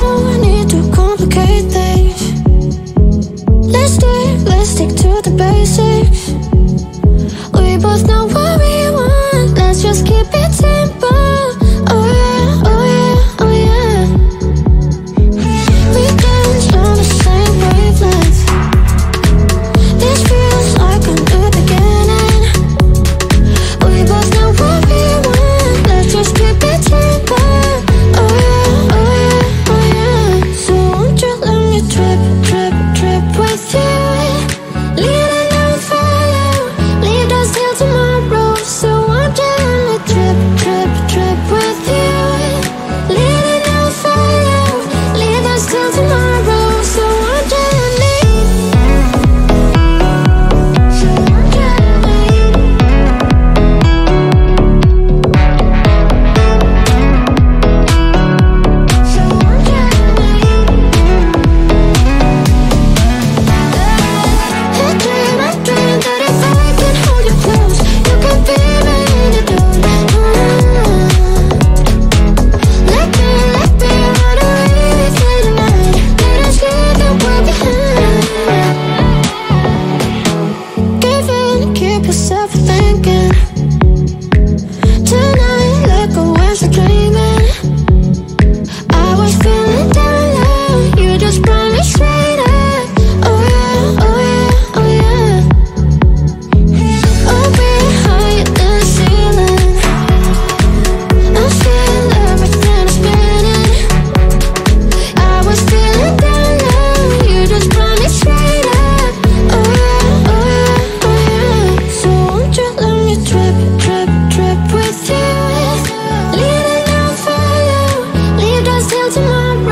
no need to complicate things. Let's stick to the basics. We both know what we want, let's just keep it simple. Oh yeah, oh yeah, oh yeah. We dance on the same wavelength. This feels like a new beginning. We both know what we want, let's just keep it simple. Oh yeah, oh yeah, oh yeah. So won't you let me trip, trip, trip with you? Leading on fire, leave us till tomorrow. So won't you let me trip, trip, trip with you? Leading on fire, leave us till tomorrow. So won't you let me? So won't you let me? So won't you let me? I dream that if I can hold you close, you can be my antidote. Let me run away with you tonight. Let us leave the world behind. Give in, keep yourself thinking. Tonight, let go and start dreaming. I was feeling down low, you just brought me straight up. Oh yeah, oh yeah, oh yeah. Oh, we're higher than the ceiling. I feel everything is spinning. I was feeling down low, you just brought me straight up. Oh yeah, oh yeah, oh yeah. So won't you let me trip, trip, trip with you? Leading on fire, leave us till tomorrow.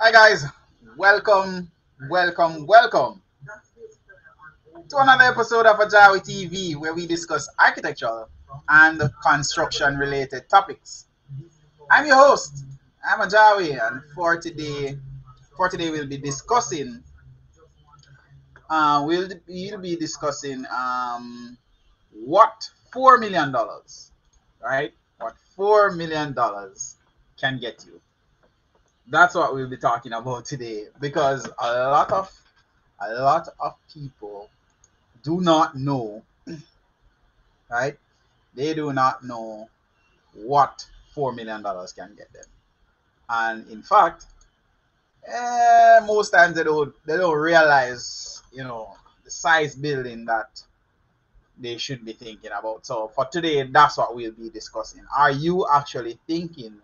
Hi guys, welcome to another episode of AJAWI TV, where we discuss architectural and construction related topics. I'm your host, I'm AJAWI, and for today we'll be discussing what $4 million, right? What $4 million can get you. That's what we'll be talking about today, because a lot of people do not know, right? They do not know what $4 million can get them, and in fact, most times they don't realize, the size building that they should be thinking about. So for today, that's what we'll be discussing. Are you actually thinking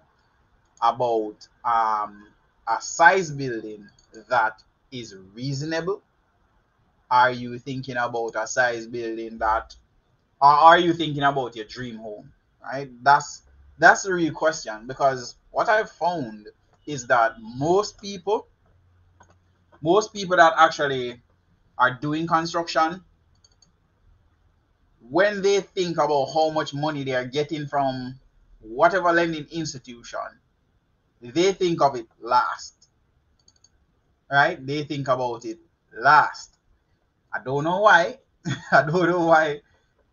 about a size building that is reasonable? Are you thinking about a size building that, or are you thinking about your dream home? Right? That's the real question, because what I've found is that most people that actually are doing construction, when they think about how much money they are getting from whatever lending institution, they think of it last. Right? They think about it last. I don't know why. I don't know why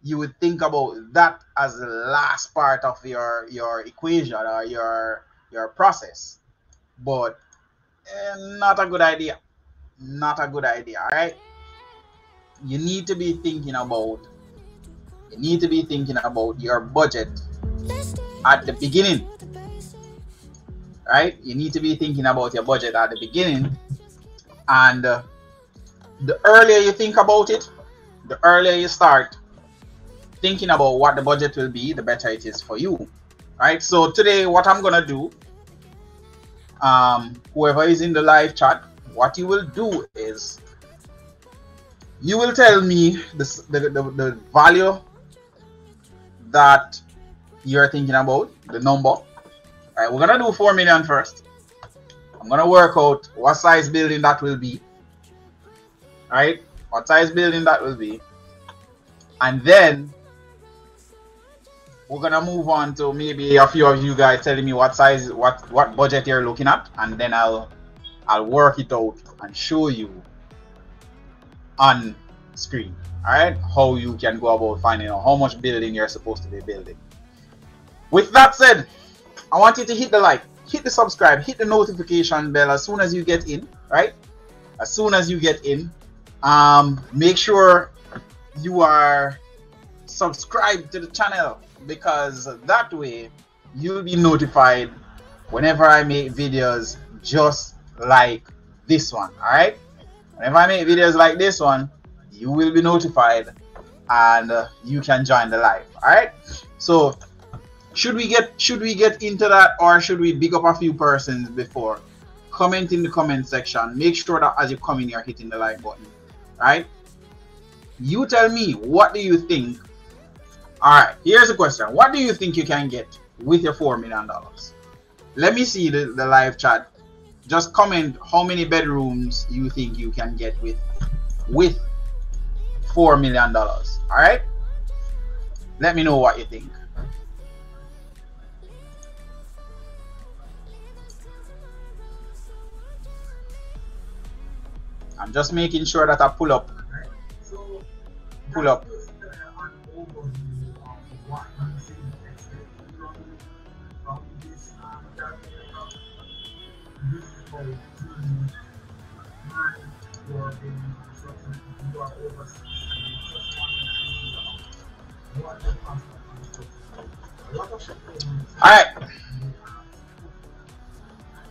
you would think about that as the last part of your equation or your process, but not a good idea. Not a good idea. All right. You need to be thinking about your budget at the beginning. Right? You need to be thinking about your budget at the beginning, and the earlier you think about it, the earlier you start thinking about what the budget will be, the better it is for you. Right? So today, what I'm gonna do, whoever is in the live chat, what you will do is you will tell me the value that you're thinking about, the number. All right, we're gonna do 4 million first. I'm gonna work out what size building that will be. Right? What size building that will be, and then we're gonna move on to maybe a few of you guys telling me what size, what budget you're looking at, and then I'll work it out and show you on screen. All right, how you can go about finding out how much building you're supposed to be building. With that said, I want you to hit the like, hit the subscribe, hit the notification bell as soon as you get in. Right, as soon as you get in, make sure you are subscribed to the channel, because that way you'll be notified whenever I make videos just like this one. All right, whenever I make videos like this one, you will be notified, and you can join the live. All right, so should we get into that, or should we big up a few persons before? Comment in the comment section. Make sure that as you come in, you're hitting the like button. All right, you tell me, what do you think? All right, here's the question. What do you think you can get with your $4 million? Let me see the live chat. Just comment how many bedrooms you think you can get with $4 million. All right, let me know what you think. I'm just making sure that I pull up. All right,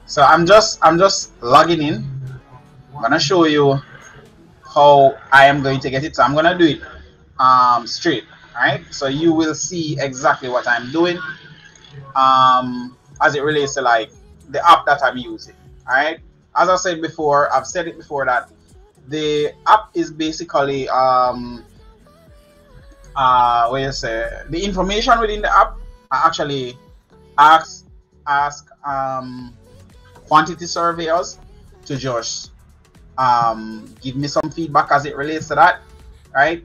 so I'm just logging in. I'm gonna show you how I am going to get it. So I'm gonna do it straight. All right, so you will see exactly what I'm doing as it relates to like the app that I'm using. All right, as I said before, I've said it before, that the app is basically the information within the app actually ask quantity surveyors to just give me some feedback as it relates to that, right?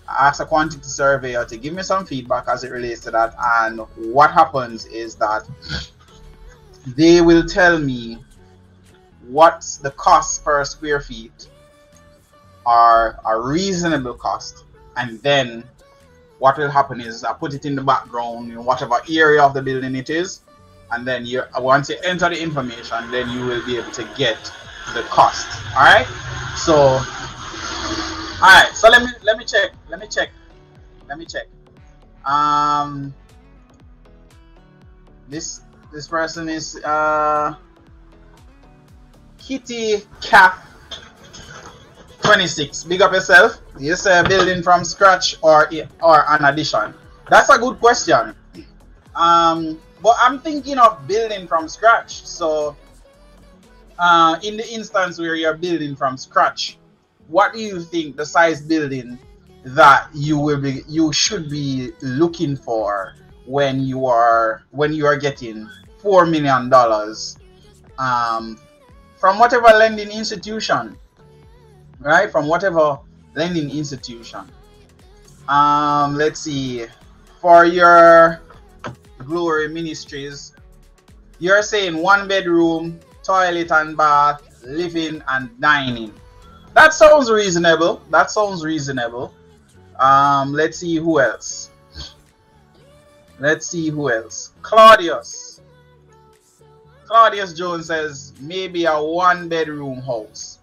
I ask a quantity surveyor to give me some feedback as it relates to that, and what happens is that they will tell me what's the cost per square feet, or a reasonable cost, and then what will happen is I put it in the background in whatever area of the building it is, and then once you enter the information, then you will be able to get the cost. All right, so let me check. This person is Kitty Cap 26. Big up yourself. You say building from scratch or an addition? That's a good question. But I'm thinking of building from scratch. So in the instance where you're building from scratch, what do you think the size building that you should be looking for when you are getting $4 million from whatever lending institution, right? From whatever lending institution. Let's see, for your Glory Ministries, you're saying 1 bedroom, toilet and bath, living and dining. That sounds reasonable. Let's see who else. Claudius Jones says maybe a 1 bedroom house.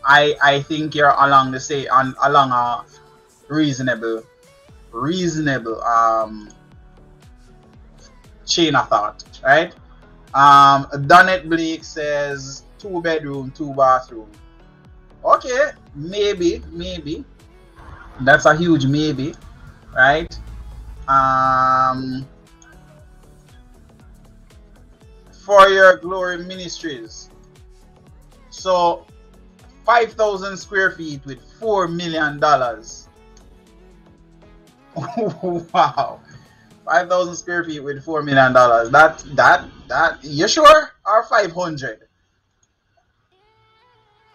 I think you're along a reasonable chain of thought, right? Donette Blake says 2 bedroom, 2 bathroom. Okay, maybe. That's a huge maybe, right? For your Glory Ministries, so 5,000 square feet with $4 million. Wow, 5,000 square feet with $4 million. That you sure? Or 500?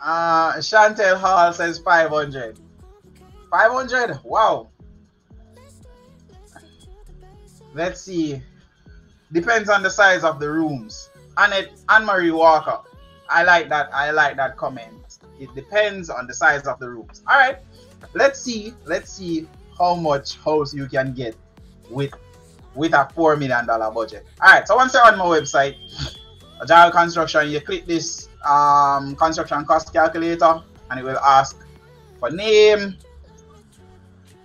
Chantel Hall says 500. 500? Wow. Let's see. Depends on the size of the rooms. Anne-Marie Walker. I like that comment. It depends on the size of the rooms. All right. Let's see how much house you can get with a $4 million budget. All right. So once you're on my website, AJAWI Construction, you click this construction cost calculator, and it will ask for name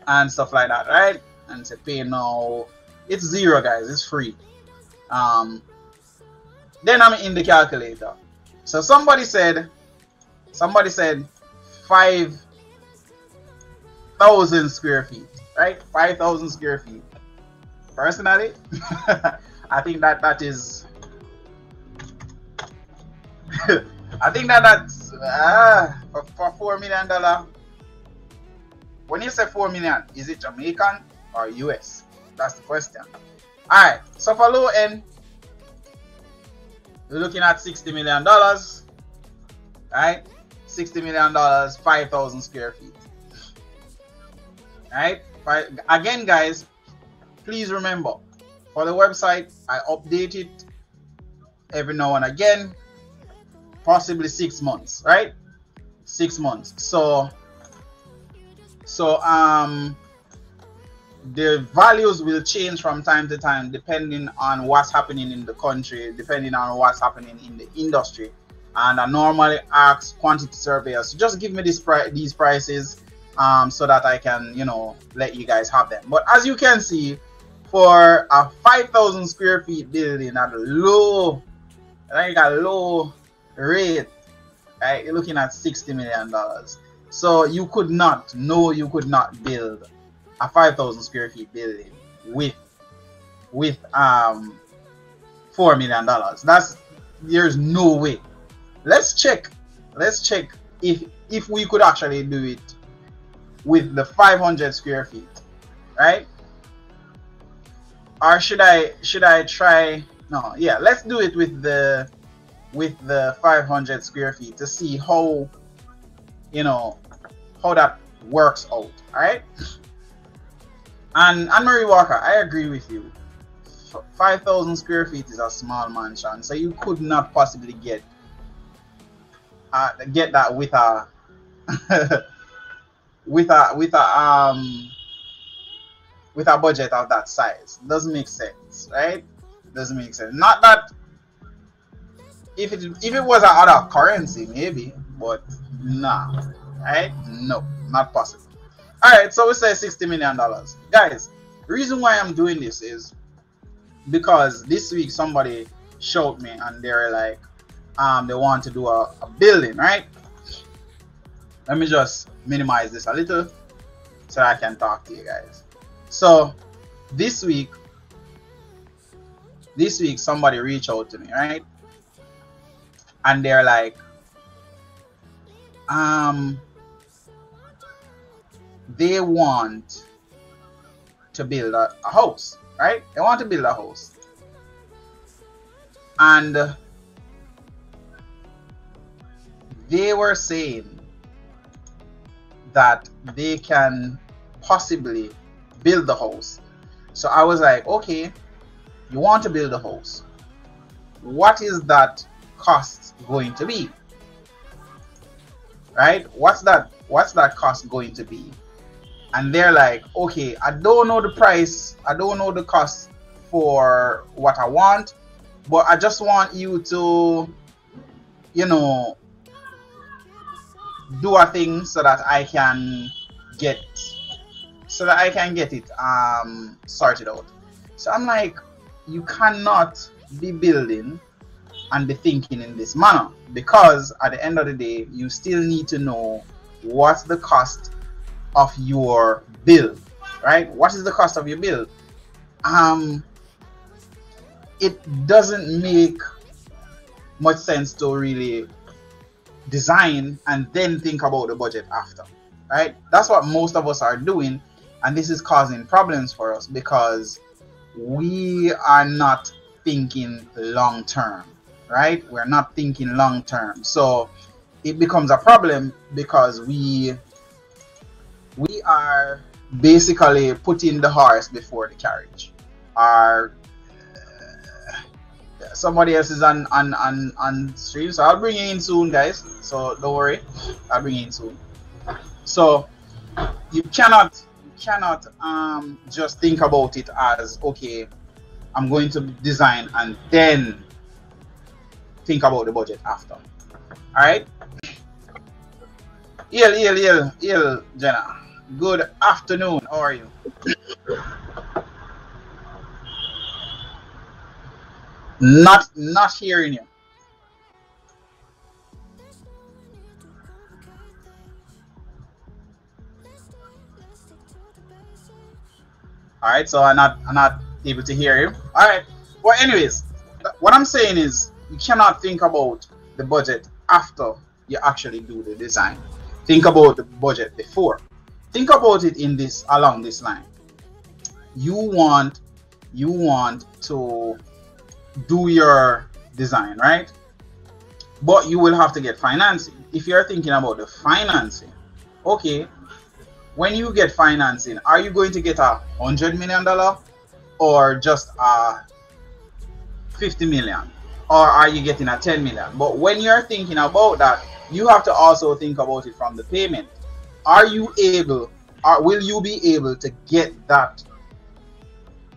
and stuff like that, right? And say pay now. It's $0, guys. It's free. Then I'm in the calculator. So somebody said 5,000 square feet, right? 5,000 square feet. Personally, I think that is I think that's for $4 million. When you say 4 million, is it Jamaican or US? That's the question. Alright, so for low end, we're looking at $60 million. Right? $60 million, 5,000 square feet. Right? Again, guys, please remember, for the website, I update it every now and again, possibly 6 months, right? 6 months. So the values will change from time to time depending on what's happening in the country, depending on what's happening in the industry. And I normally ask quantity surveyors to just give me these prices so that I can, let you guys have them. But as you can see, for a 5,000 square feet building at a low rate, right, you're looking at $60 million. So you could not build a 5,000 square feet building with $4 million. There's no way. Let's check if we could actually do it with the 500 square feet, right? Or should I try? No, yeah, let's do it with the with the 500 square feet to see how, you know, how that works out. All right. And Anne-Marie Walker, I agree with you. 5,000 square feet is a small mansion, so you could not possibly get that with a with a budget of that size. Doesn't make sense, right? Doesn't make sense. Not that if it was another currency, maybe, but nah, right? No, not possible. All right, so we say $60 million, guys. The reason why I'm doing this is because this week somebody showed me and they're like, they want to do a building, right? Let me just minimize this a little so I can talk to you guys. So this week somebody reached out to me, right? And they're like, they want to build a house, right? They want to build a house. And they were saying that they can possibly build the house. So I was like, okay, you want to build a house. What is that cost going to be? Right? What's that cost going to be? And they're like, okay, I don't know the price, I don't know the cost for what I want, but I just want you to, you know, do a thing so that I can get it sorted out. So I'm like, you cannot be building and be thinking in this manner, because at the end of the day you still need to know what's the cost of your build, right? What is the cost of your build? It doesn't make much sense to really design and then think about the budget after, right? That's what most of us are doing, and this is causing problems for us because we are not thinking long term, right? We're not thinking long term, so it becomes a problem because we are basically putting the horse before the carriage. Somebody else is on stream, so I'll bring you in soon, guys, so don't worry, I'll bring you in soon. So you cannot just think about it as, okay, I'm going to design and then think about the budget after. All right. Jenna, good afternoon, how are you? Not hearing you. All right, so I'm not able to hear you. All right, well, anyways, what I'm saying is you cannot think about the budget after you actually do the design. Think about the budget before. Think about it in this, along this line. You want to do your design, right? But you will have to get financing. If you're thinking about the financing, okay, when you get financing, are you going to get $100 million or just $50 million, or are you getting $10 million? But when you're thinking about that, you have to also think about it from the payment. Are you able, or will you be able to get that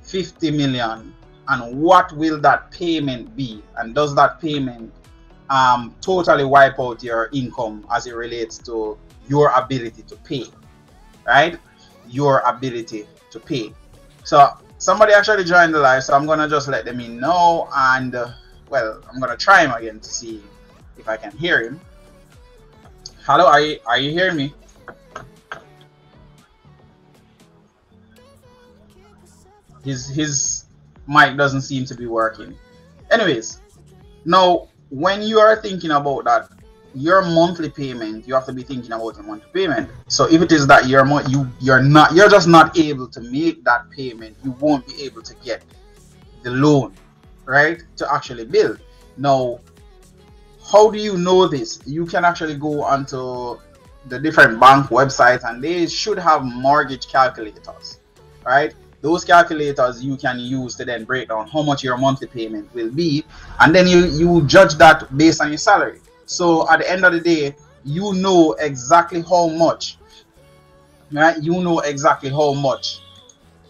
$50 million, and what will that payment be, and does that payment totally wipe out your income as it relates to your ability to pay, right? Your ability to pay. So somebody actually joined the live, so I'm gonna just let them in know, and well, I'm gonna try him again to see if I can hear him. Hello, are you hearing me? His mic doesn't seem to be working. Anyways, now when you are thinking about that, your monthly payment, you have to be thinking about your monthly payment. So if it is that you're just not able to make that payment, you won't be able to get the loan, right, to actually build. Now how do you know this? You can actually go onto the different bank websites, and they should have mortgage calculators, right? Those calculators you can use to then break down how much your monthly payment will be, and then you judge that based on your salary. So at the end of the day, you know exactly how much, right? You know exactly how much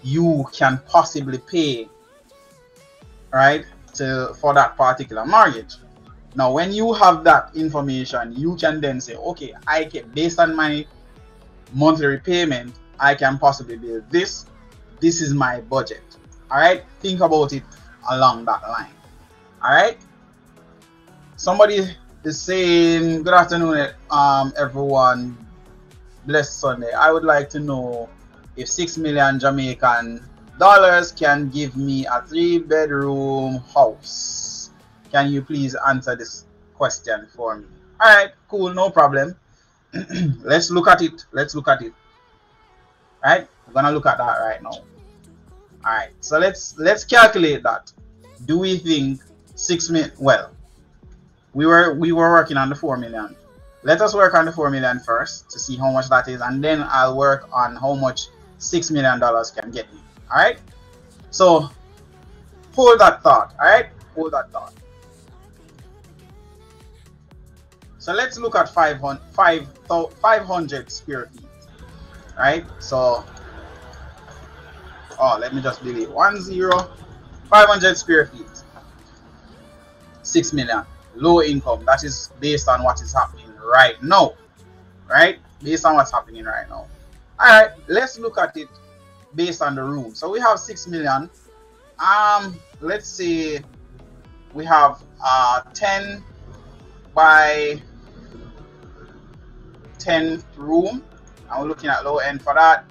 you can possibly pay, right, for that particular mortgage. Now when you have that information, you can then say, okay, I can, based on my monthly repayment, I can possibly build this. This is my budget. All right, think about it along that line. All right, somebody is saying, good afternoon, everyone, blessed Sunday. I would like to know if 6 million Jamaican dollars can give me a 3-bedroom house. Can you please answer this question for me? All right, cool, no problem. Let's look at it. Let's look at it. All right, we're gonna look at that right now. All right, so let's calculate that. Do we think 6 million? Well, we were working on the 4 million. Let us work on the 4 million first to see how much that is, and then I'll work on how much $6 million can get me. All right, so hold that thought. All right, hold that thought. So let's look at 500 square feet. Right, so let me just delete 500 square feet, 6 million, low income. That is based on what is happening right now, right? Based on what's happening right now. All right, let's look at it based on the room. So we have 6 million. Let's say we have 10 by 10 room, and we're looking at low end for that,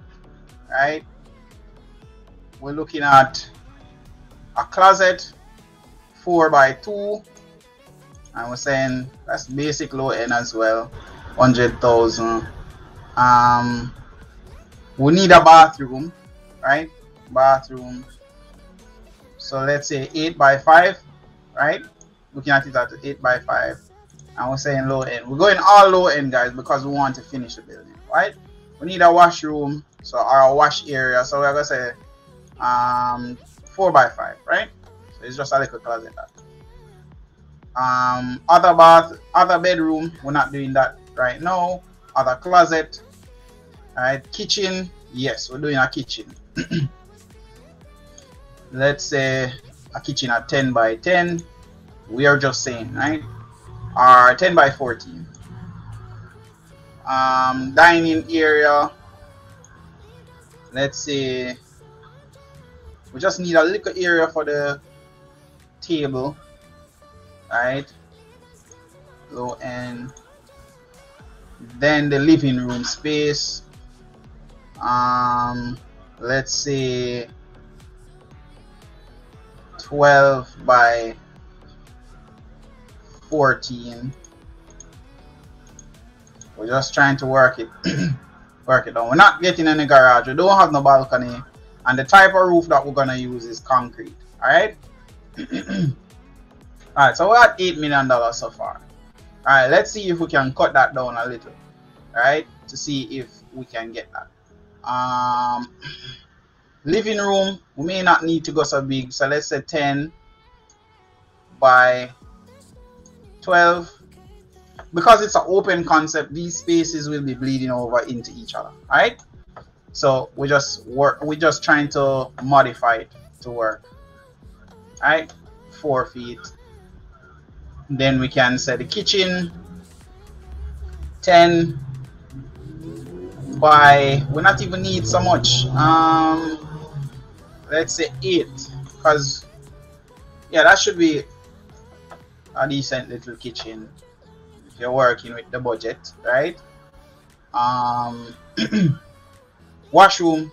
right? We're looking at a closet 4 by 2, and we're saying that's basic low end as well, 100,000. We need a bathroom, right? Bathroom, so let's say 8 by 5, right? Looking at it at 8 by 5, and we're saying low end. We're going all low end, guys, because we want to finish the building, right? We need a washroom, so our wash area, so we're gonna say 4 by 5, right? So it's just a little closet. Other bedroom, we're not doing that right now. Other closet, all right? Kitchen, yes, we're doing a kitchen. Let's say a kitchen at 10 by 10. We are just saying, right? Or 10 by 14. Dining area, let's say we just need a little area for the table, right? Low end. Then the living room space, let's say 12 by 14. We're just trying to work it work it down. We're not getting any garage, we don't have no balcony, and the type of roof that we're gonna use is concrete. All right. All right, so we're at $8 million so far. All right, let's see if we can cut that down a little, all right, to see if we can get that. Living room, we may not need to go so big, so let's say 10 by 12. Because it's an open concept, these spaces will be bleeding over into each other. All right, so we're just trying to modify it to work. All right, 4 feet. Then we can say the kitchen 10 by, we not even need so much, let's say 8, because yeah, that should be a decent little kitchen if you're working with the budget, right? Washroom,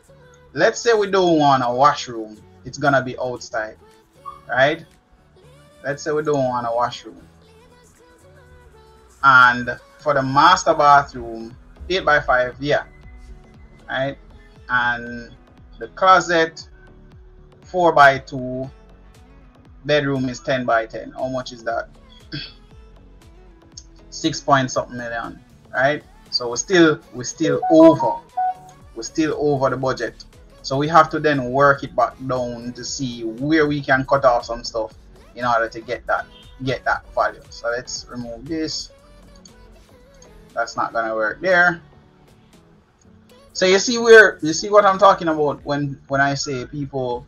let's say we don't want a washroom, it's gonna be outside, right? Let's say we don't want a washroom. And for the master bathroom, 8 by 5, yeah, right? And the closet 4 by 2, bedroom is 10 by 10. How much is that? 6 point something million, right? So we're still over the budget. So we have to then work it back down to see where we can cut off some stuff in order to get that value. So let's remove this. That's not gonna work there. So you see what I'm talking about when I say people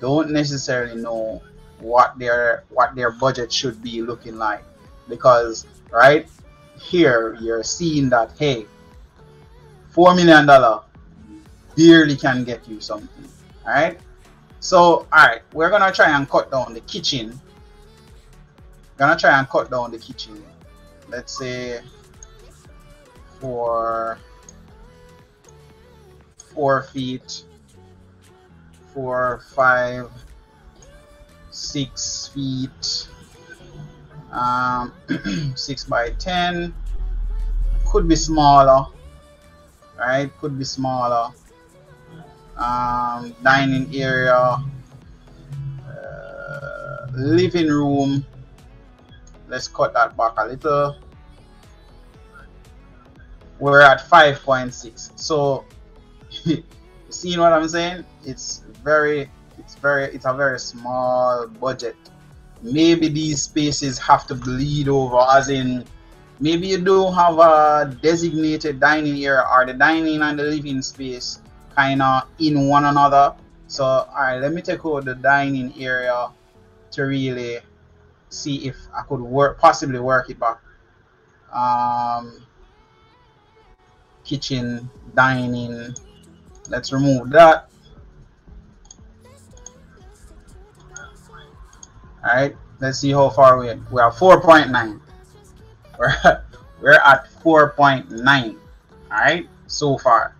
don't necessarily know what their budget should be looking like, because right here you're seeing that, hey, $4 million barely can get you something. All right, so all right, we're gonna try and cut down the kitchen. Let's say for 4 feet, 4, 5, 6 feet, 6 by 10. Could be smaller, right? Could be smaller. Dining area, living room. Let's cut that back a little. We're at 5.6. So seeing what I'm saying? It's a very small budget. Maybe these spaces have to bleed over, as in maybe you don't have a designated dining area, or the dining and the living space kind of in one another. So all right, let me take out the dining area to really see if I could possibly work it back. Kitchen, dining, let's remove that. All right, let's see how far we are. We are 4.9. We're at 4.9. all right, so far.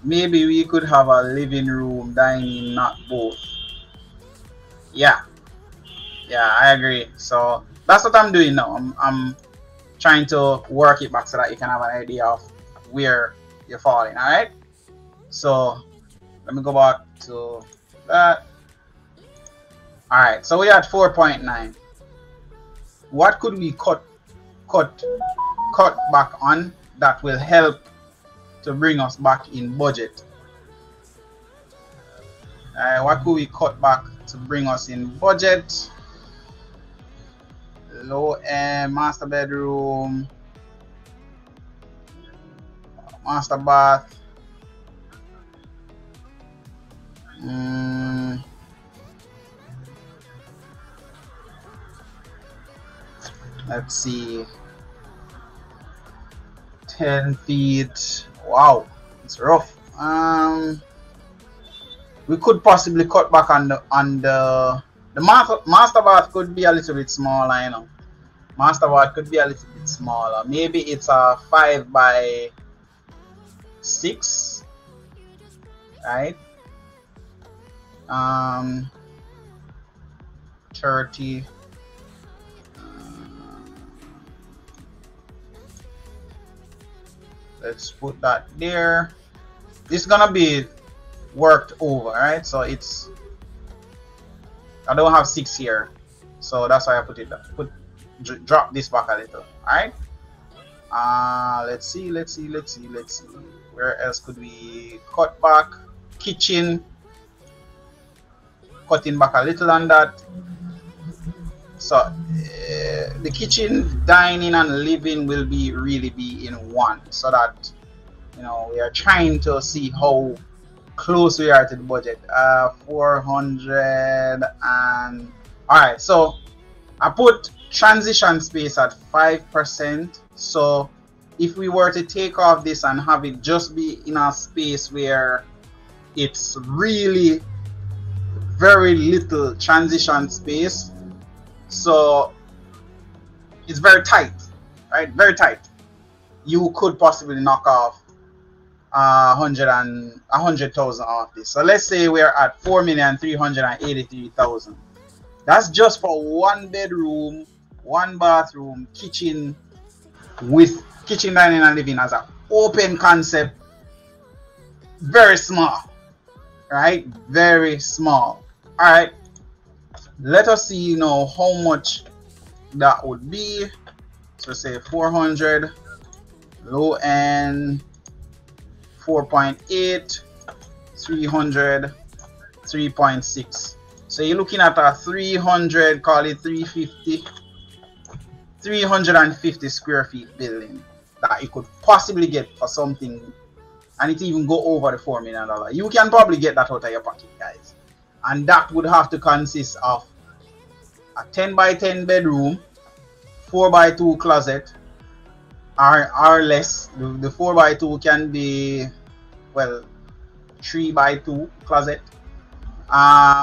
Maybe we could have a living room, dining, not both. Yeah, I agree. So that's what I'm doing now. I'm trying to work it back so that you can have an idea of where you're falling. All right, so let me go back to that. All right, so we're at 4.9. What could we cut back on that will help to bring us back in budget? All right, what could we cut back to bring us in budget? Low end, master bedroom, master bath. Let's see, 10 feet. Wow, it's rough. We could possibly cut back on the master bath. Could be a little bit smaller, you know. Master bath could be a little bit smaller. Maybe it's a 5 by 6, right? 30. Let's put that there. It's gonna be worked over, right? So it's, I don't have 6 here, so that's why I put it drop this back a little. All right, let's see, where else could we cut back? Kitchen, cutting back a little on that. So the kitchen, dining and living will really be in one, so that, you know, we are trying to see how close we are to the budget. 400. And all right, so I put transition space at 5%. So if we were to take off this and have it just be in a space where it's really very little transition space, so it's very tight, right? Very tight. You could possibly knock off 100,000 off this. So let's say we're at 4,383,000. That's just for 1 bedroom, 1 bathroom, kitchen, with kitchen, dining and living as an open concept. Very small, right? Very small. All right, let us see now how much that would be. So say 400, low end 4.8, 300, 3.6. So you're looking at a 300, call it 350 square feet building that you could possibly get for something, and it even go over the $4 million. You can probably get that out of your pocket, guys. And that would have to consist of a 10 by 10 bedroom, 4 by 2 closet, or less. The 4 by 2 can be, well, 3 by 2 closet. What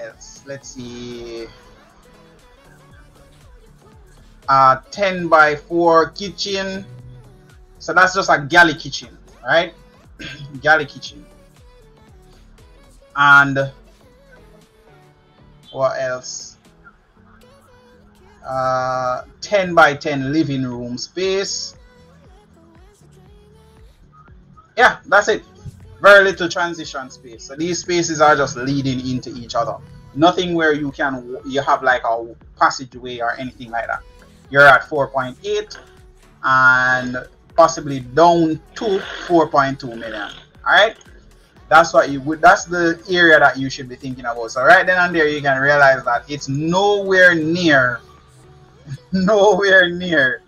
else? Let's see. 10 by 4 kitchen. So that's just a galley kitchen, right? Galley kitchen. And what else? 10 by 10 living room space. Yeah, that's it. Very little transition space. So these spaces are just leading into each other. Nothing where you have like a passageway or anything like that. You're at 4.8 and possibly down to 4.2 million. All right, that's what you would. That's the area that you should be thinking about. So right then and there, you can realize that it's nowhere near, nowhere near.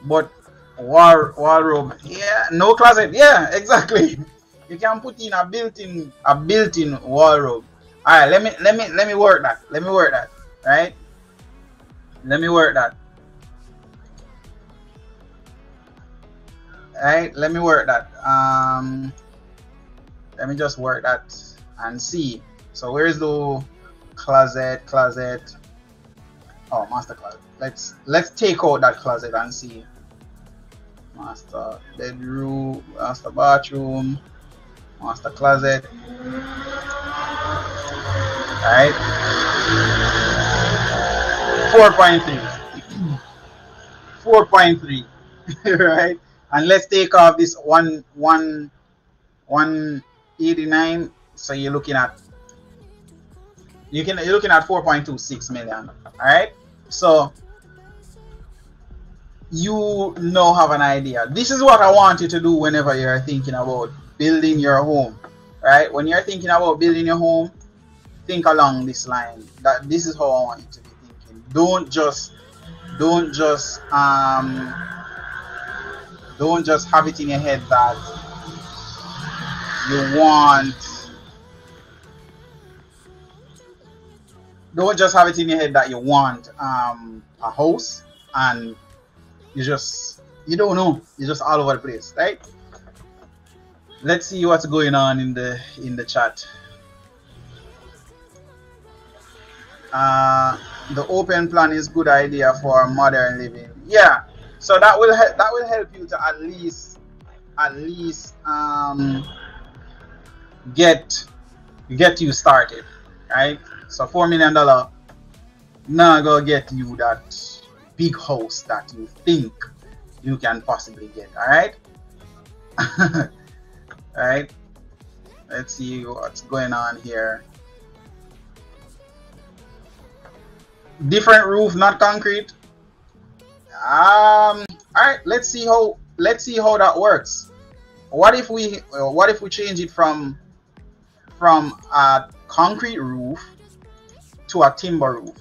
But wardrobe, yeah, no closet, yeah, exactly. You can put in a built-in wardrobe. All right, let me work that. Let me work that. Right? Let me work that. Right? Let me work that. Let me just work that and see. So where's the closet? Oh, master closet. Let's take out that closet and see. Master bedroom, master bathroom, master closet. Alright, 4.3 right? And let's take off this 189. So you're looking at 4.26 million. All right, so you now have an idea. This is what I want you to do whenever you're thinking about building your home, right? When you're thinking about building your home, think along this line. That this is how I want you to be thinking. Don't just have it in your head that you want. Don't just have it in your head that you want a house and you don't know. You're just all over the place, right? Let's see what's going on in the chat. The open plan is good idea for modern living. Yeah, so that will help you to at least get you started, right? So $4 million now go get you that big house that you think you can possibly get. All right. All right, let's see what's going on here. Different roof, not concrete. All right, let's see how that works. What if we change it from a concrete roof to a timber roof?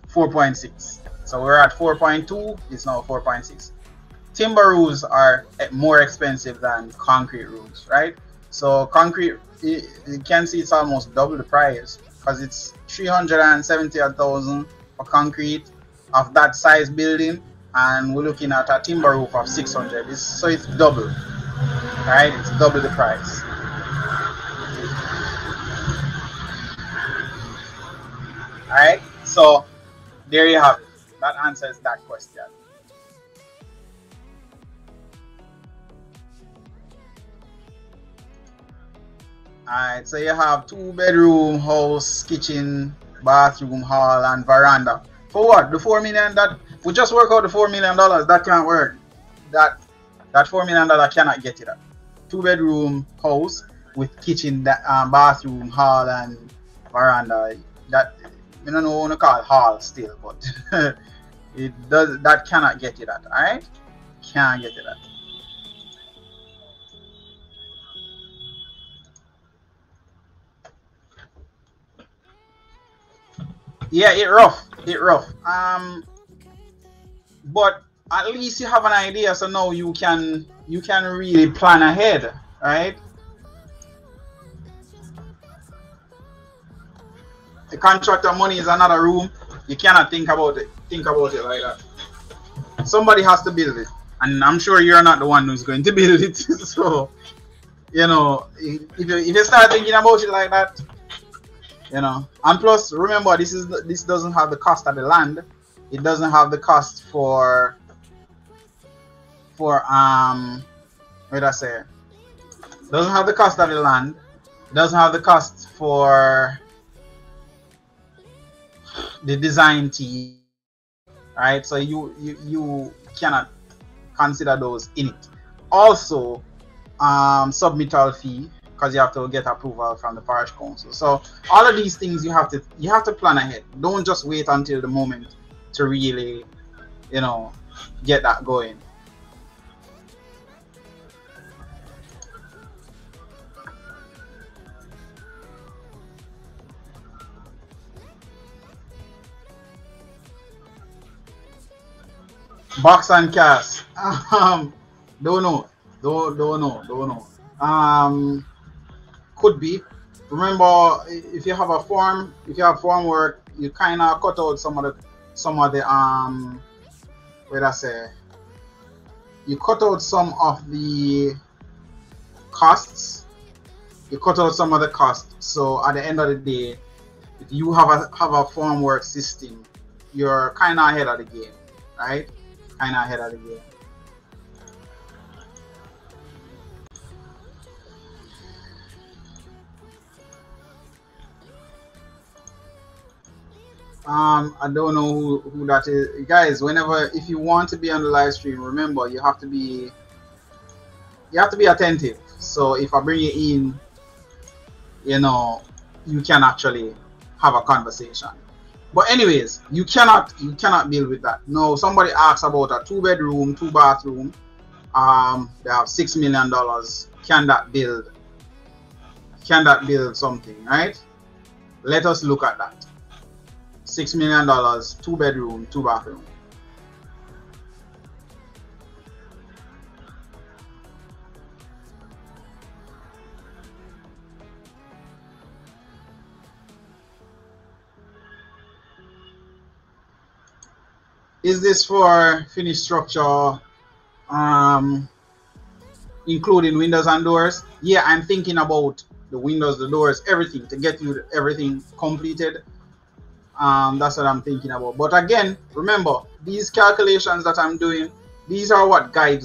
4.6. So we're at 4.2. It's now 4.6. Timber roofs are more expensive than concrete roofs, right? So concrete, you can see it's almost double the price because it's 370,000 for concrete of that size building, and we're looking at a timber roof of 600. So it's double, right? It's double the price. All right, so there you have it. That answers that question. Alright, so you have 2-bedroom house, kitchen, bathroom, hall, and veranda. For what? The $4 million that we just work out the $4 million. That can't work. That $4 million cannot get you that. 2-bedroom house with kitchen, bathroom, hall, and veranda. That I don't know what to call it hall still, but that cannot get you that. All right, can't get you that. Yeah, it rough. But at least you have an idea, so now you can really plan ahead, right? The contractor money is another room. You cannot think about it like that. Somebody has to build it, and I'm sure you're not the one who's going to build it. So you know, if you start thinking about it like that, you know. And plus, remember, this doesn't have the cost of the land. It doesn't have the cost for what did I say? Doesn't have the cost of the land. Doesn't have the cost for the design team, right? So you cannot consider those in it. Also, submittal fee, because you have to get approval from the parish council. So all of these things you have to plan ahead. Don't just wait until the moment to really, you know, get that going. Box and cast. Don't know. Could be. Remember, if you have form work, you kind of cut out some of the what did I say? You cut out some of the costs. You cut out some of the costs. So at the end of the day, if you have a form work system, you're kind of ahead of the game, right? Kind of ahead of the game. I don't know who that is, guys. If you want to be on the live stream, remember you have to be attentive. So if I bring you in, you know, you can actually have a conversation. But anyways, you cannot build with that. No, somebody asks about a 2-bedroom, 2-bathroom. They have $6 million. Can that build something, right? Let us look at that. $6 million, 2-bedroom, 2-bathroom. Is this for finished structure, including windows and doors? Yeah, I'm thinking about the windows, the doors, everything, to get you everything completed. That's what I'm thinking about. But again, remember, these calculations that I'm doing, these are what guide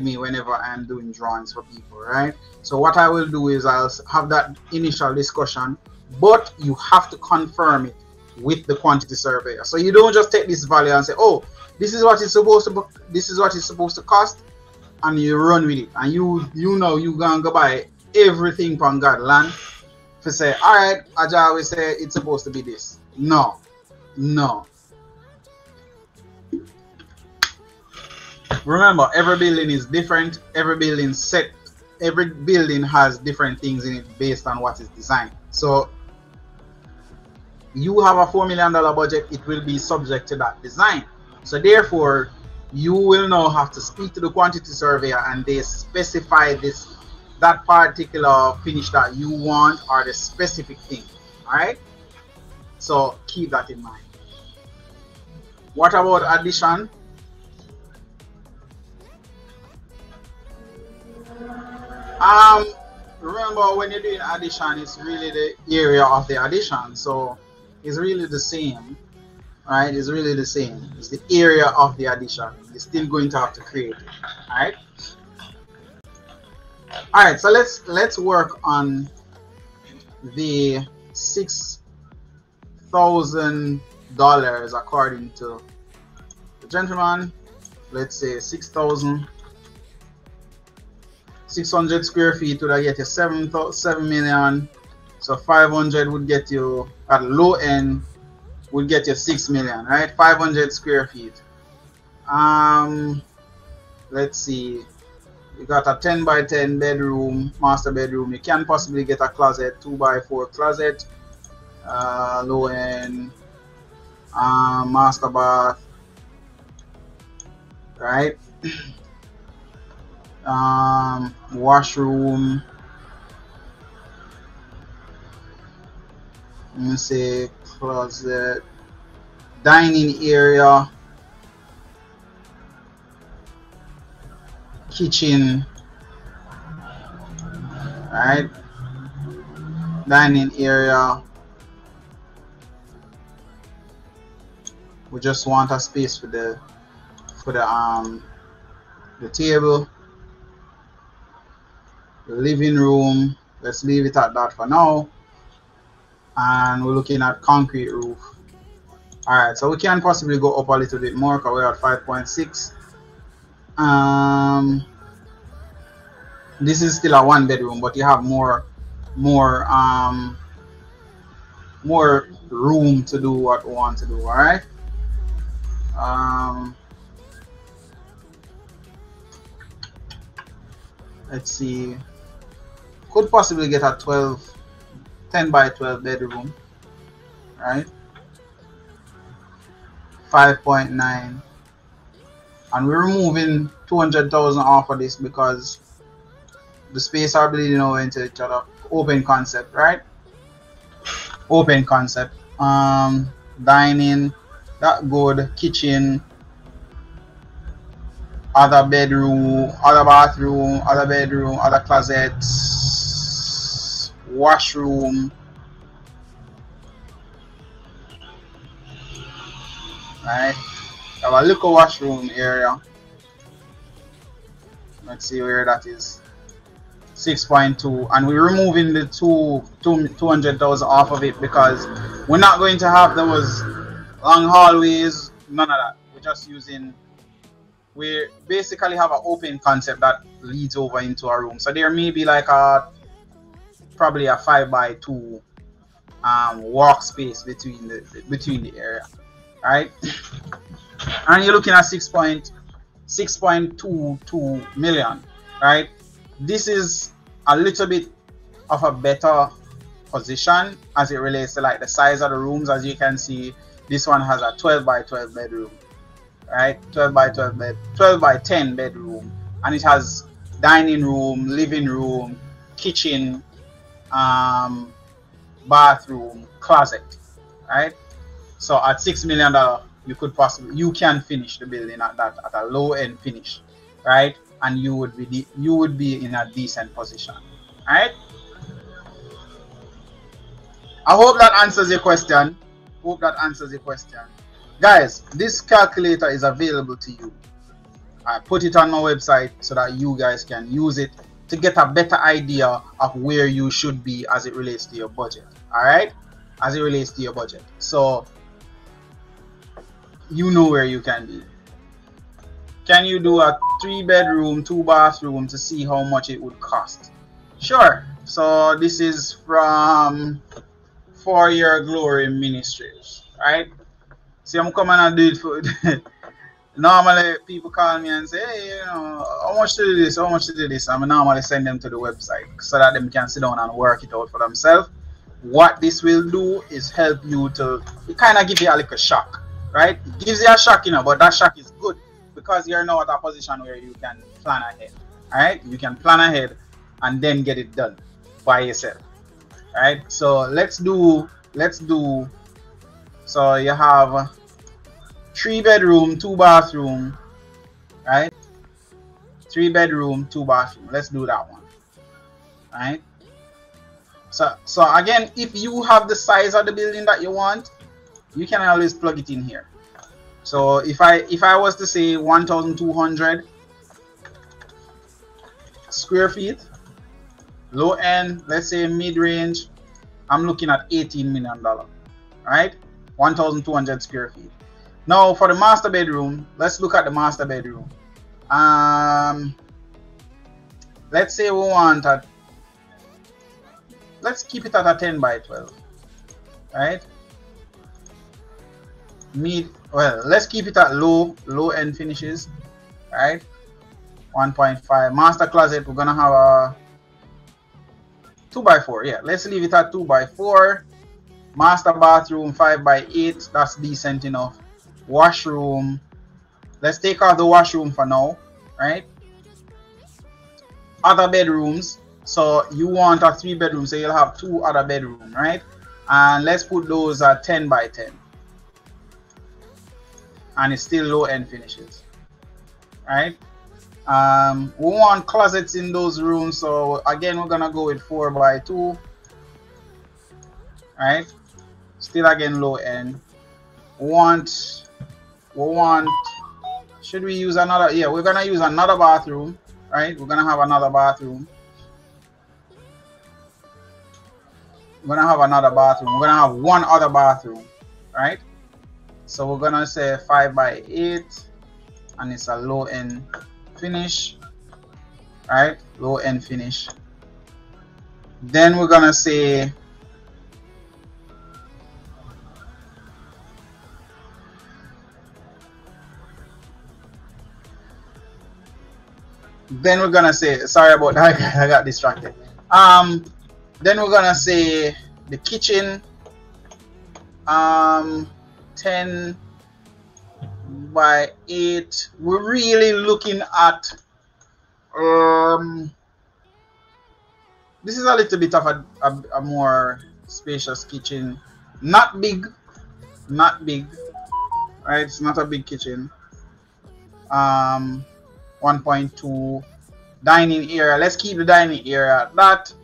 me whenever I'm doing drawings for people, right? So what I will do is I'll have that initial discussion, but you have to confirm it with the quantity surveyor. So you don't just take this value and say, oh, this is what it's supposed to cost, and you run with it, and you know you gonna go buy everything from God land to say, all right, AJAWI say it's supposed to be this. No. Remember, every building is different. Every building has different things in it based on what is designed. So you have a $4 million budget, it will be subject to that design. So therefore, you will now have to speak to the quantity surveyor, and they specify that particular finish that you want, or the specific thing. All right. So keep that in mind. What about addition? Remember, when you're doing addition, it's really the area of the addition. So it's really the same, right? It's really the same. It's the area of the addition. You're still going to have to create it. All right. So let's work on the $6,000 according to the gentleman. Let's say 6,000. 600 square feet would get you 7 million. So 500 would get you, at low end, would get you 6 million, right? 500 square feet. Let's see. You got a 10 by 10 bedroom, master bedroom. You can possibly get a closet, 2 by 4 closet, low end, master bath, right? Washroom. Let me say closet, dining area, kitchen, right? Dining area. We just want a space for the table. The living room, let's leave it at that for now. And we're looking at concrete roof. Alright, so we can possibly go up a little bit more because we're at 5.6. This is still a 1 bedroom, but you have more room to do what we want to do. Alright. Let's see. Could possibly get a 10 by 12 bedroom, right? 5.9, and we're removing 200,000 off of this because the space are bleeding over into each other. Open concept, right? Open concept. Dining, that good. Kitchen, other bedroom, other bathroom, other bedroom, other closets, washroom, right? Have a little washroom area. Let's see where that is. 6.2, and we're removing the 200,000 off of it because we're not going to have those long hallways, none of that. We're just using, we basically have an open concept that leads over into a room. So there may be like probably a 5 by 2 workspace between the area, right? And you're looking at 6.22 million, right? This is a little bit of a better position as it relates to like the size of the rooms. As you can see, this one has a 12 by 12 bedroom, right? 12 by 10 bedroom, and it has dining room, living room, kitchen, bathroom, closet, right? So at $6 million, you can finish the building at a low end finish, right? And you would be in a decent position, right? I hope that answers your question. Guys, this calculator is available to you. I put it on my website so that you guys can use it to get a better idea of where you should be as it relates to your budget. All right, as it relates to your budget, so you know where you can be. Can you do a 3 bedroom, 2 bathroom to see how much it would cost? Sure. So this is from For Your Glory Ministries, right? See, I'm coming and do it for normally people call me and say, hey, you know, how much to do this, how much to do this. I'm normally send them to the website so that they can sit down and work it out for themselves. What this will do is help you to, it kind of give you a little shock, right? It gives you a shock, you know, but that shock is good because you're now at a position where you can plan ahead. All right, you can plan ahead and then get it done by yourself. All right, so let's do. So you have 3 bedroom, 2 bathroom, right? 3 bedroom, 2 bathroom. Let's do that one. All right. So again, if you have the size of the building that you want, you can always plug it in here. So if I was to say 1,200 square feet, low end, let's say mid range, I'm looking at $18 million, right? 1,200 square feet. Now for the master bedroom, let's look at the master bedroom. let's say we want a, let's keep it at a 10 by 12, right? Well, let's keep it at low end finishes, right? 1.5. Master closet, we're gonna have a 2 by 4. Yeah, let's leave it at 2 by 4. Master bathroom 5 by 8. That's decent enough. Washroom, let's take off the washroom for now, right? Other bedrooms, so you want a 3 bedroom, so you'll have 2 other bedroom, right? And let's put those at 10 by 10, and it's still low end finishes, right? We want closets in those rooms, so again we're gonna go with 4 by 2, right? Still again low end. We want, should we use another? Yeah, we're gonna use another bathroom, right? We're gonna have another bathroom. We're gonna have another bathroom. We're gonna have one other bathroom, right? So we're gonna say 5 by 8, and it's a low end finish, right? Low end finish. Then we're gonna say sorry about that, I got distracted. Then we're gonna say the kitchen 10 by 8. We're really looking at this is a little bit of a more spacious kitchen. Not big, right? It's not a big kitchen. 1.2. Dining area, let's keep the dining area at that.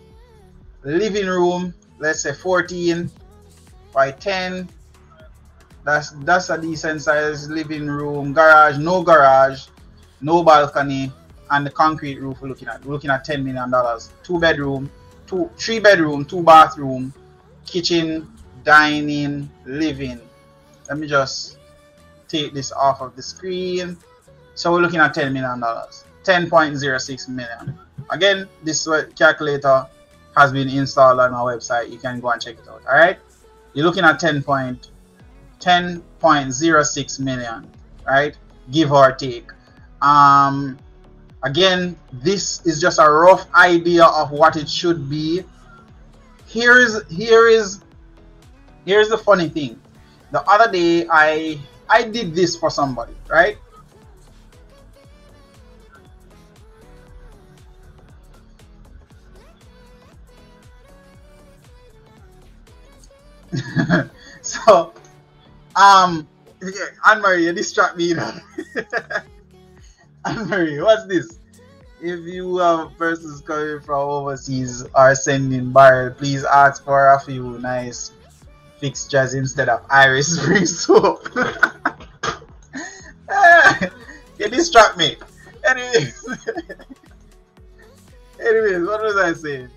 Living room, let's say 14 by 10. That's a decent size living room. Garage, no balcony, and the concrete roof we're looking at $10 million. 2 bedroom, 3 bedroom, 2 bathroom, kitchen, dining, living. Let me just take this off of the screen. So we're looking at $10 million, 10.06 million. Again, this calculator has been installed on our website. You can go and check it out. All right, you're looking at 10.06 million, right? Give or take. Again, this is just a rough idea of what it should be. Here is the funny thing. The other day I did this for somebody, right? So Anne-Marie, you distract me now. Anne-Marie, what's this? If you have persons coming from overseas or sending barrel, please ask for a few nice fixtures instead of Irish Spring soap. You distract me. Anyways, what was I saying?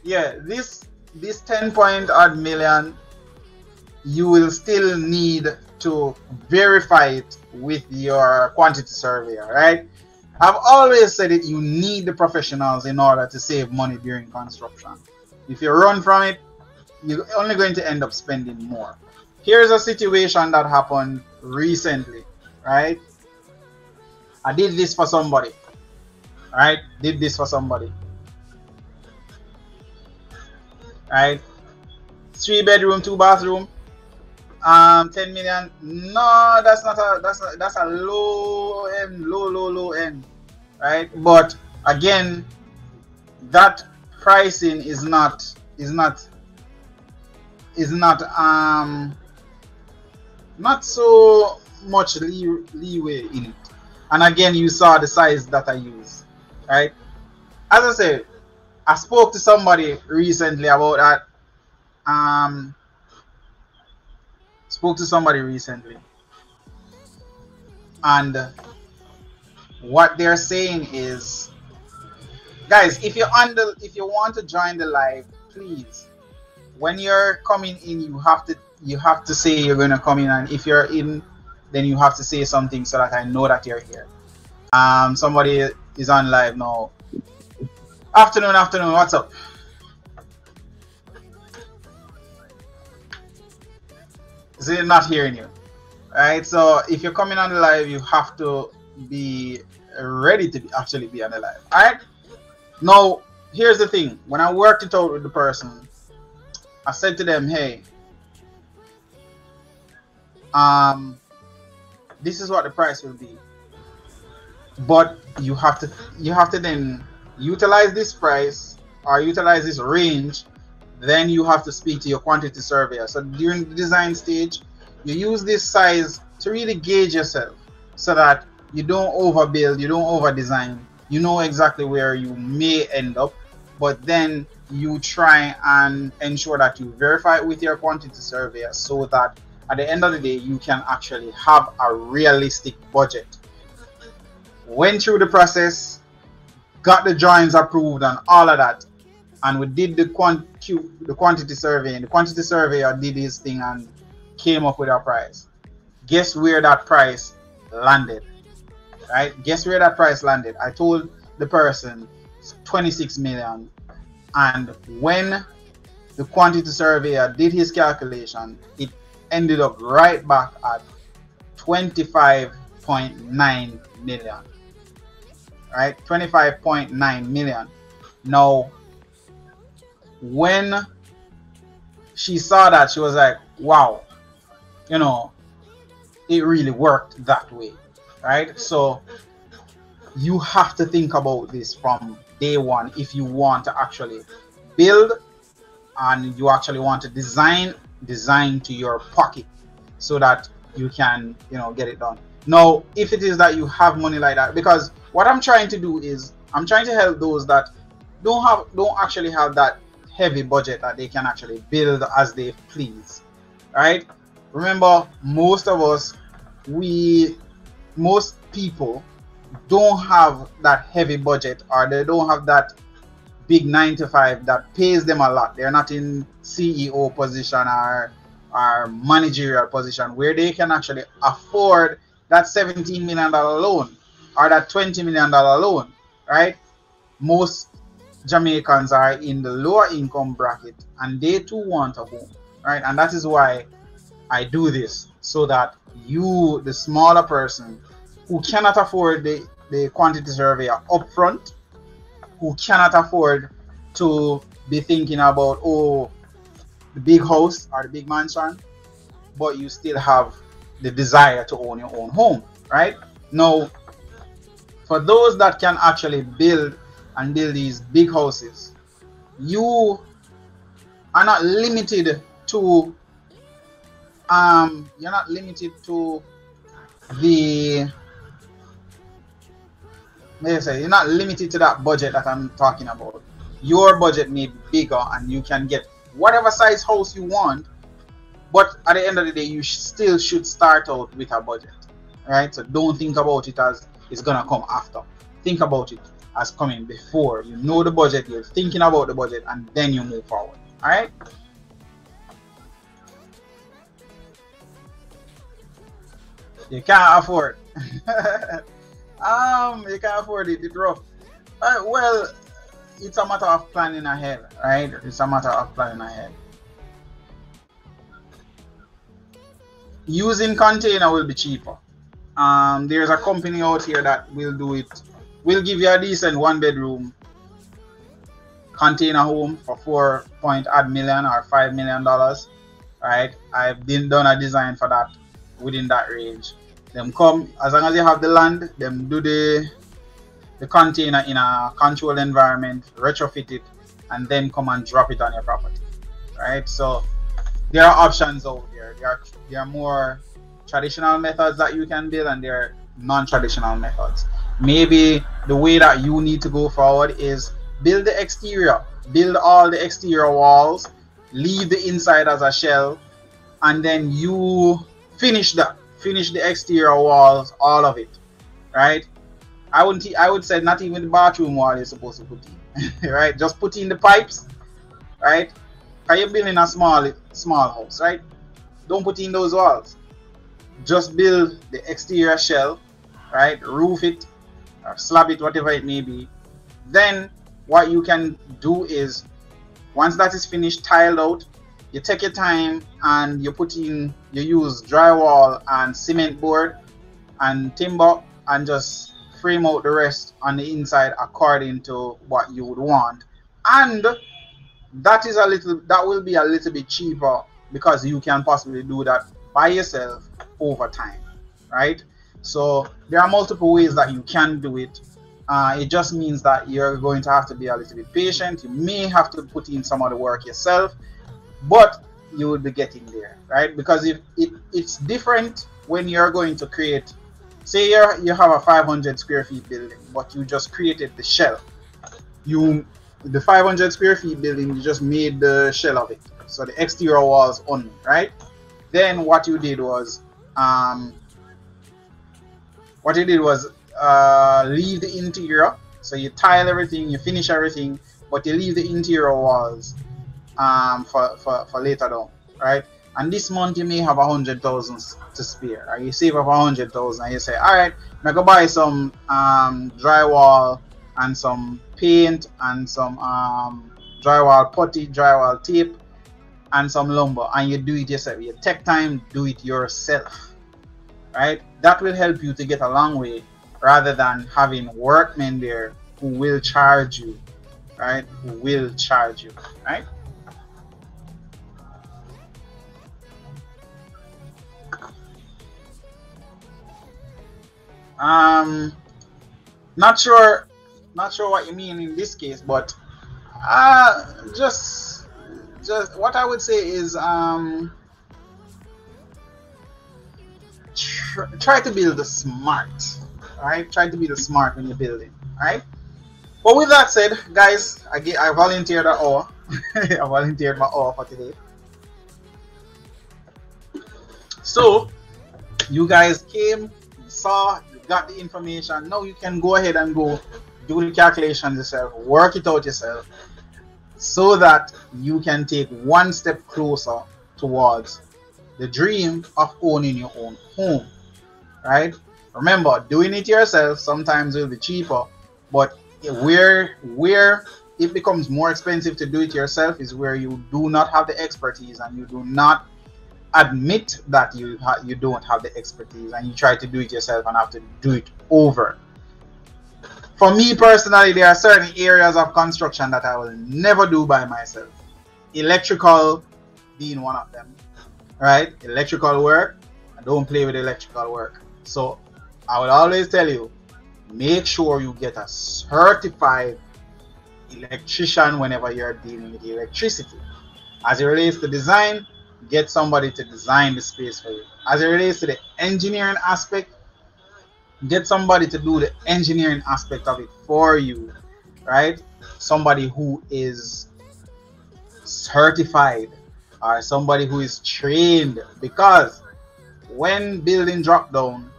Yeah, this 10-point-odd million, you will still need to verify it with your quantity surveyor, right? I've always said it, you need the professionals in order to save money during construction. If you run from it, you're only going to end up spending more. Here's a situation that happened recently, right? I did this for somebody, right? Right? 3 bedroom, 2 bathroom, 10 million. No, that's a low end, right? But again, that pricing is not so much leeway in it. And again, you saw the size that I use, right? As I said, I spoke to somebody recently about that. And what they're saying is, guys, if you want to join the live, please, when you're coming in, you have to say you're going to come in, and if you're in, then you have to say something so that I know that you're here. Somebody is on live now. Afternoon, what's up? Is it not hearing you? Right, so if you're coming on the live, you have to be ready to actually be on the live. Alright? Now, here's the thing. When I worked it out with the person, I said to them, hey, this is what the price will be. But you have to then utilize this price or utilize this range. Then you have to speak to your quantity surveyor. So during the design stage, you use this size to really gauge yourself so that you don't overbuild, you don't over design. You know exactly where you may end up, but then you try and ensure that you verify it with your quantity surveyor so that at the end of the day you can actually have a realistic budget. Went through the process, got the drawings approved and all of that, and we did the quantity survey, and the quantity surveyor did his thing and came up with a price. Guess where that price landed? Right? Guess where that price landed? I told the person 26 million, and when the quantity surveyor did his calculation, it ended up right back at 25.9 million. Right? 25.9 million. Now, when she saw that, she was like, wow, you know, it really worked that way. Right? So you have to think about this from day one if you want to actually build and you actually want to design to your pocket so that you can, you know, get it done. Now, if it is that you have money like that, because what I'm trying to do is I'm trying to help those that don't actually have that heavy budget that they can actually build as they please. Right? Remember, most of us, most people don't have that heavy budget, or they don't have that big 9 to 5 that pays them a lot. They're not in CEO position or managerial position where they can actually afford that $17 million loan or that $20 million loan. Right? Most Jamaicans are in the lower income bracket and they too want a home. Right? And that is why I do this, so that you, the smaller person who cannot afford the quantity surveyor upfront, who cannot afford to be thinking about, oh, the big house or the big mansion, but you still have the desire to own your own home. Right? Now, for those that can actually build these big houses, you are not limited to you're not limited to the, you're not limited to that budget that I'm talking about. Your budget may be bigger and you can get whatever size house you want, but at the end of the day you still should start out with a budget. Right? So don't think about it as it's gonna come after. Think about it as coming before. You know the budget, you're thinking about the budget, and then you move forward. All right? You can't afford. You can't afford it. It's rough. Well, it's a matter of planning ahead, right? It's a matter of planning ahead. Using container will be cheaper. There's a company out here that will do it. Will give you a decent 1-bedroom container home for $4 million or $5 million. Right? I've done a design for that within that range. Them come, as long as you have the land, them do the container in a controlled environment, retrofit it, and then come and drop it on your property. Right? So there are options out there. There are more traditional methods that you can build, and there are non-traditional methods. Maybe the way that you need to go forward is build the exterior, build all the exterior walls, leave the inside as a shell, and then you finish the exterior walls, all of it. Right? I would say not even the bathroom wall is supposed to put in. Right? Just put in the pipes. Right? Are you building a small house? Right? Don't put in those walls. Just build the exterior shell, right? Roof it or slab it, whatever it may be. Then what you can do is, once that is finished, tiled out, you take your time and you use drywall and cement board and timber and just frame out the rest on the inside according to what you would want. And that will be a little bit cheaper because you can possibly do that by yourself over time, right? So there are multiple ways that you can do it. It just means that you're going to have to be a little bit patient. You may have to put in some of the work yourself, but you will be getting there, right? Because if it's different when you're going to create, say you have a 500 square feet building, but you just created the shell. The 500 square feet building, you just made the shell of it, so the exterior walls only, right? Then what you did was leave the interior. So you tile everything, you finish everything, but you leave the interior walls for later on, right? And this month you may have 100,000 to spare, or you save up 100,000 and you say, all right, I'm gonna buy some drywall and some paint and some drywall putty, drywall tape, and some lumber, and you do it yourself. You take time, do it yourself, right? That will help you to get a long way, rather than having workmen there who will charge you, right? Who will charge you, right? Not sure what you mean in this case, but just what I would say is try to build the smart, right? Try to be the smart when you're building, right? But with that said, guys, I volunteered an hour. I volunteered my hour for today. So you guys came, you saw, you got the information. Now you can go ahead and go do the calculations yourself, work it out yourself, so that you can take one step closer towards the dream of owning your own home, right? Remember, doing it yourself sometimes will be cheaper, but where it becomes more expensive to do it yourself is where you do not have the expertise and you do not admit that you don't have the expertise, and you try to do it yourself and have to do it over. For me personally, there are certain areas of construction that I will never do by myself. Electrical being one of them, right? Electrical work, I don't play with electrical work. So I will always tell you, make sure you get a certified electrician whenever you're dealing with electricity. As it relates to design, get somebody to design the space for you. As it relates to the engineering aspect, get somebody to do the engineering aspect of it for you, right? Somebody who is certified or somebody who is trained, because when building drop down,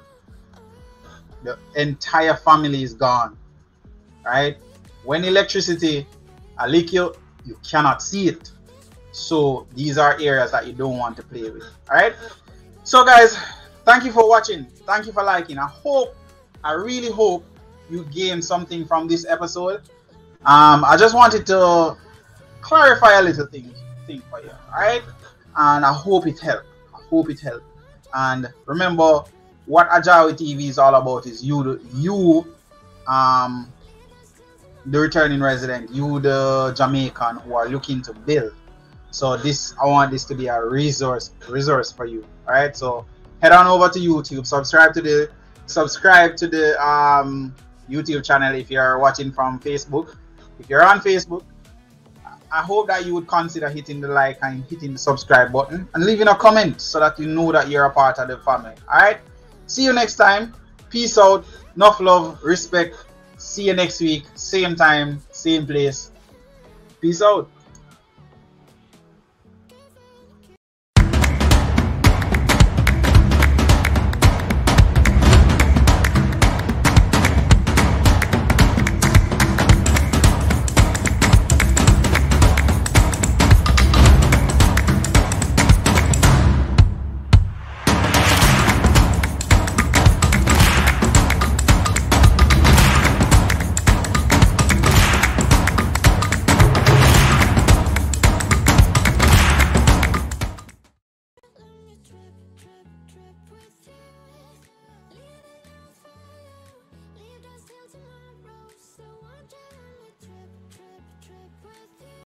the entire family is gone, right? When electricity leak you cannot see it. So these are areas that you don't want to play with. All right, so guys, thank you for watching, thank you for liking. I really hope you gained something from this episode. I just wanted to clarify a little thing for you, all right? And I hope it helped. And remember, what AJAWI TV is all about is you the returning resident, you the Jamaican who are looking to build. So I want this to be a resource for you. All right, so head on over to YouTube, subscribe to the YouTube channel if you're watching from Facebook. If you're on Facebook, I hope that you would consider hitting the like and hitting the subscribe button and leaving a comment so that you know that you're a part of the family. All right, see you next time. Peace out. Enough love, respect. See you next week, same time, same place. Peace out.